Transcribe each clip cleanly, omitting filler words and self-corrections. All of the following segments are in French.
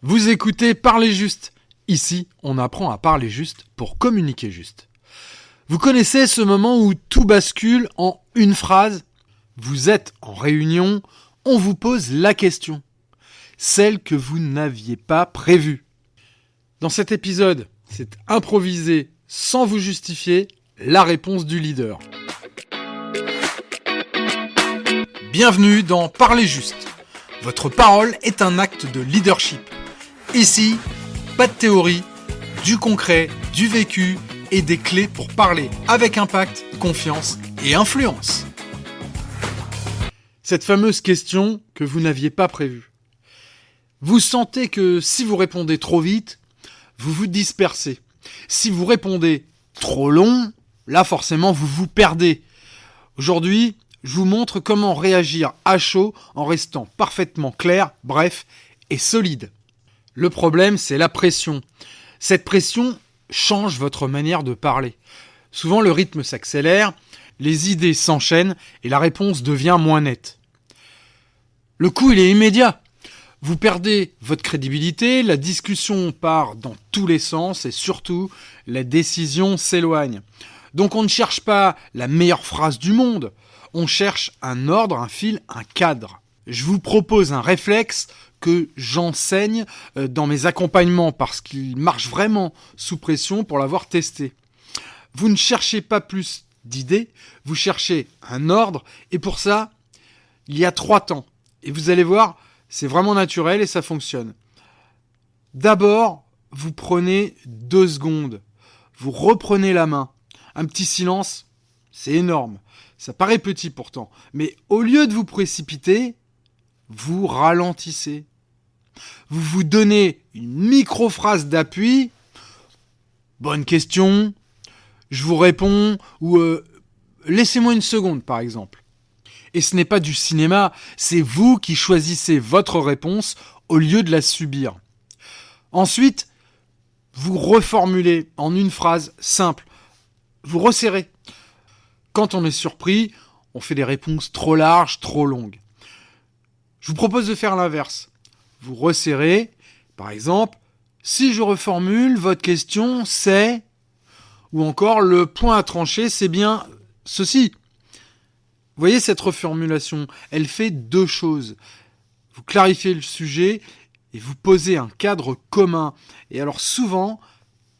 Vous écoutez Parler Juste. Ici, on apprend à parler juste pour communiquer juste. Vous connaissez ce moment où tout bascule en une phrase ? Vous êtes en réunion, on vous pose la question. Celle que vous n'aviez pas prévue. Dans cet épisode, c'est improvisé, sans vous justifier, la réponse du leader. Bienvenue dans Parler Juste. Votre parole est un acte de leadership. Ici, pas de théorie, du concret, du vécu et des clés pour parler avec impact, confiance et influence. Cette fameuse question que vous n'aviez pas prévue. Vous sentez que si vous répondez trop vite, vous vous dispersez. Si vous répondez trop long, là forcément vous vous perdez. Aujourd'hui, je vous montre comment réagir à chaud en restant parfaitement clair, bref et solide. Le problème, c'est la pression. Cette pression change votre manière de parler. Souvent, le rythme s'accélère, les idées s'enchaînent et la réponse devient moins nette. Le coup, il est immédiat. Vous perdez votre crédibilité, la discussion part dans tous les sens et surtout, la décision s'éloigne. Donc, on ne cherche pas la meilleure phrase du monde. On cherche un ordre, un fil, un cadre. Je vous propose un réflexe que j'enseigne dans mes accompagnements parce qu'il marche vraiment sous pression pour l'avoir testé. Vous ne cherchez pas plus d'idées, vous cherchez un ordre et pour ça, il y a 3 temps. Et vous allez voir, c'est vraiment naturel et ça fonctionne. D'abord, vous prenez 2 secondes. Vous reprenez la main. Un petit silence, c'est énorme. Ça paraît petit pourtant. Mais au lieu de vous précipiter, vous ralentissez. Vous vous donnez une micro-phrase d'appui. Bonne question. Je vous réponds. Ou laissez-moi une seconde, par exemple. Et ce n'est pas du cinéma. C'est vous qui choisissez votre réponse au lieu de la subir. Ensuite, vous reformulez en une phrase simple. Vous resserrez. Quand on est surpris, on fait des réponses trop larges, trop longues. Je vous propose de faire l'inverse. Vous resserrez, par exemple, si je reformule, votre question c'est... Ou encore, le point à trancher, c'est bien ceci. Vous voyez cette reformulation, elle fait 2 choses. Vous clarifiez le sujet et vous posez un cadre commun. Et alors souvent,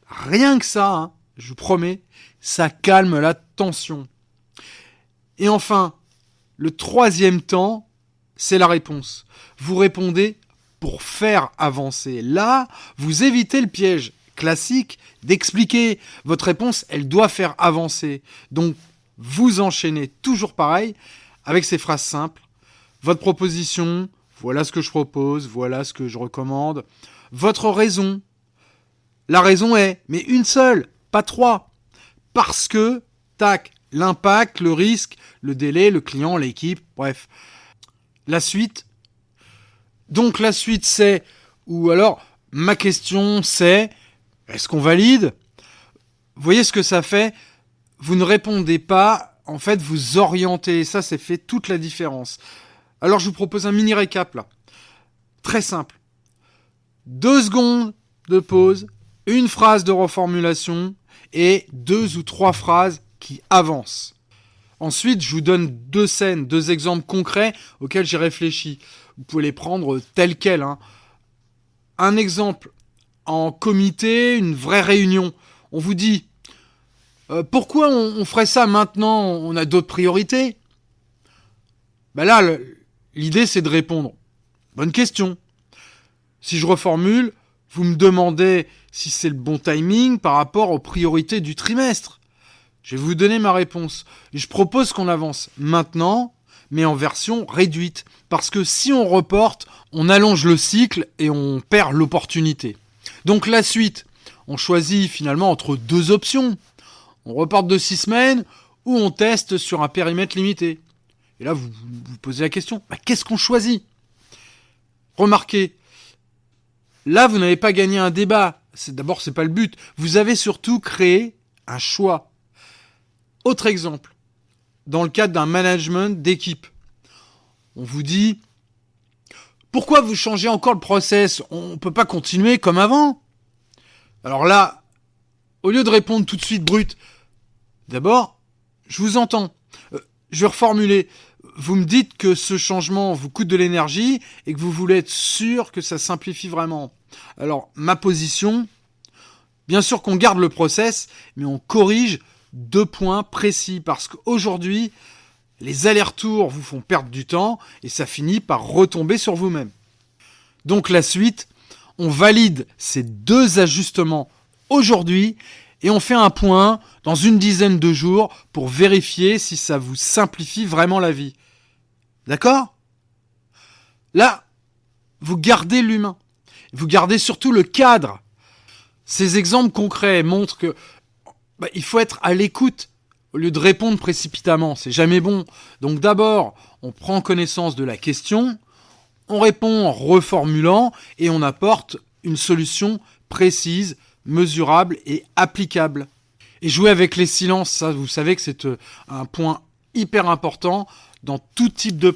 rien que ça, je vous promets, ça calme la tension. Et enfin, le 3e temps, c'est la réponse. Vous répondez pour faire avancer. Là, vous évitez le piège classique d'expliquer. Votre réponse, elle doit faire avancer. Donc, vous enchaînez toujours pareil avec ces phrases simples. Votre proposition, voilà ce que je propose, voilà ce que je recommande. Votre raison, la raison est, mais une seule, pas 3. Parce que, tac, l'impact, le risque, le délai, le client, l'équipe, bref. La suite. Donc la suite c'est, ou alors ma question c'est, est-ce qu'on valide ? Vous voyez ce que ça fait ? Vous ne répondez pas, en fait vous orientez, ça fait toute la différence. Alors je vous propose un mini récap là. Très simple. 2 secondes de pause, une phrase de reformulation et 2 ou 3 phrases qui avancent. Ensuite, je vous donne 2 scènes, 2 exemples concrets auxquels j'ai réfléchi. Vous pouvez les prendre tels quels. Un exemple, en comité, une vraie réunion. On vous dit, pourquoi on ferait ça maintenant ? On a d'autres priorités ? Là, l'idée c'est de répondre. Bonne question. Si je reformule, vous me demandez si c'est le bon timing par rapport aux priorités du trimestre. Je vais vous donner ma réponse. Je propose qu'on avance maintenant, mais en version réduite. Parce que si on reporte, on allonge le cycle et on perd l'opportunité. Donc la suite, on choisit finalement entre 2 options. On reporte de 6 semaines ou on teste sur un périmètre limité. Et là, vous vous posez la question, qu'est-ce qu'on choisit ? Remarquez, là, vous n'avez pas gagné un débat. D'abord, c'est pas le but. Vous avez surtout créé un choix. Autre exemple, dans le cadre d'un management d'équipe, on vous dit Pourquoi vous changez encore le process? On peut pas continuer comme avant. Alors là, au lieu de répondre tout de suite brut, d'abord, je vous entends. Je vais reformuler. Vous me dites que ce changement vous coûte de l'énergie et que vous voulez être sûr que ça simplifie vraiment. Alors, ma position, bien sûr qu'on garde le process, mais on corrige 2 points précis parce qu'aujourd'hui, les allers-retours vous font perdre du temps et ça finit par retomber sur vous-même. Donc la suite, on valide ces 2 ajustements aujourd'hui et on fait un point dans une dizaine de jours pour vérifier si ça vous simplifie vraiment la vie. D'accord ? Là, vous gardez l'humain. Vous gardez surtout le cadre. Ces exemples concrets montrent que il faut être à l'écoute au lieu de répondre précipitamment. C'est jamais bon. Donc d'abord, on prend connaissance de la question, on répond en reformulant et on apporte une solution précise, mesurable et applicable. Et jouer avec les silences, ça, vous savez que c'est un point hyper important dans tout type de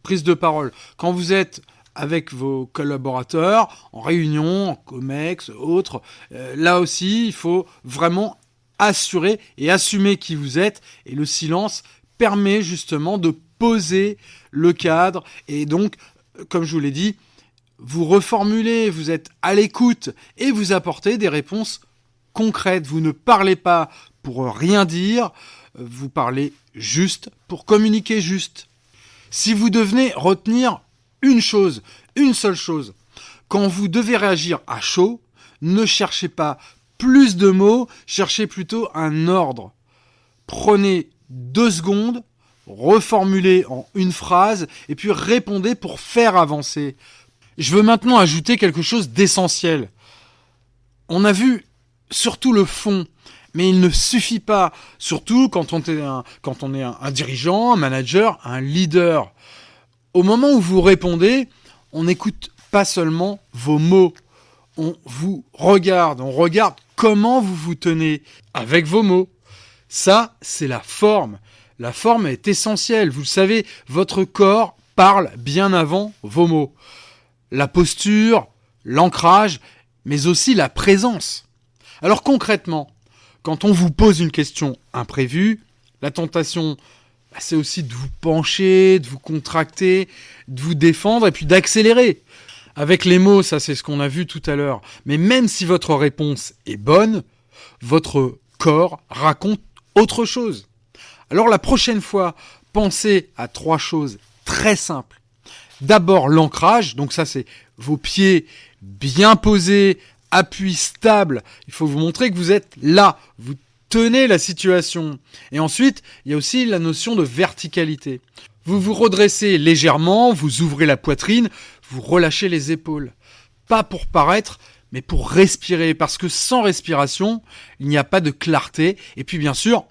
prise de parole. Quand vous êtes avec vos collaborateurs, en réunion, en comex, autres, là aussi, il faut vraiment assurer et assumer qui vous êtes. Et le silence permet justement de poser le cadre. Et donc, comme je vous l'ai dit, vous reformulez, vous êtes à l'écoute et vous apportez des réponses concrètes. Vous ne parlez pas pour rien dire, vous parlez juste pour communiquer juste. Si vous devez retenir une chose, une seule chose, quand vous devez réagir à chaud, ne cherchez pas plus de mots, cherchez plutôt un ordre. Prenez 2 secondes, reformulez en une phrase et puis répondez pour faire avancer. Je veux maintenant ajouter quelque chose d'essentiel. On a vu surtout le fond, mais il ne suffit pas, surtout quand on est un dirigeant, un manager, un leader. Au moment où vous répondez, on n'écoute pas seulement vos mots. On vous regarde, on regarde comment vous vous tenez avec vos mots. Ça, c'est la forme. La forme est essentielle. Vous le savez, votre corps parle bien avant vos mots. La posture, l'ancrage, mais aussi la présence. Alors concrètement, quand on vous pose une question imprévue, la tentation, c'est aussi de vous pencher, de vous contracter, de vous défendre et puis d'accélérer. Avec les mots, ça c'est ce qu'on a vu tout à l'heure. Mais même si votre réponse est bonne, votre corps raconte autre chose. Alors la prochaine fois, pensez à 3 choses très simples. D'abord l'ancrage, donc ça c'est vos pieds bien posés, appui stable. Il faut vous montrer que vous êtes là, vous tenez la situation. Et ensuite, il y a aussi la notion de verticalité. Vous vous redressez légèrement, vous ouvrez la poitrine, vous relâchez les épaules. Pas pour paraître, mais pour respirer. Parce que sans respiration, il n'y a pas de clarté. Et puis bien sûr,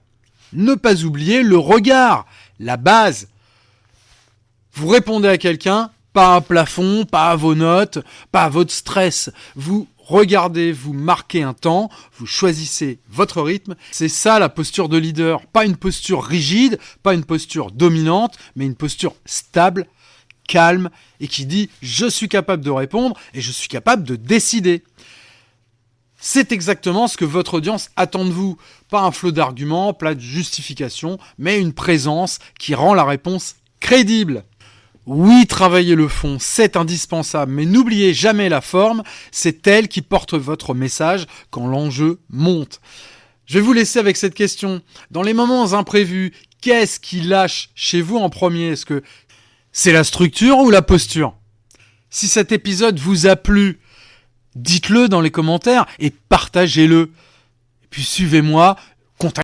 ne pas oublier le regard, la base. Vous répondez à quelqu'un, pas à un plafond, pas à vos notes, pas à votre stress. Vous regardez, vous marquez un temps, vous choisissez votre rythme. C'est ça la posture de leader. Pas une posture rigide, pas une posture dominante, mais une posture stable, calme et qui dit « je suis capable de répondre et je suis capable de décider ». C'est exactement ce que votre audience attend de vous. Pas un flot d'arguments, pas de justification, mais une présence qui rend la réponse crédible. Oui, travailler le fond, c'est indispensable, mais n'oubliez jamais la forme, c'est elle qui porte votre message quand l'enjeu monte. Je vais vous laisser avec cette question. Dans les moments imprévus, qu'est-ce qui lâche chez vous en premier ? Est-ce que c'est la structure ou la posture ? Si cet épisode vous a plu, dites-le dans les commentaires et partagez-le. Et puis suivez-moi, contactez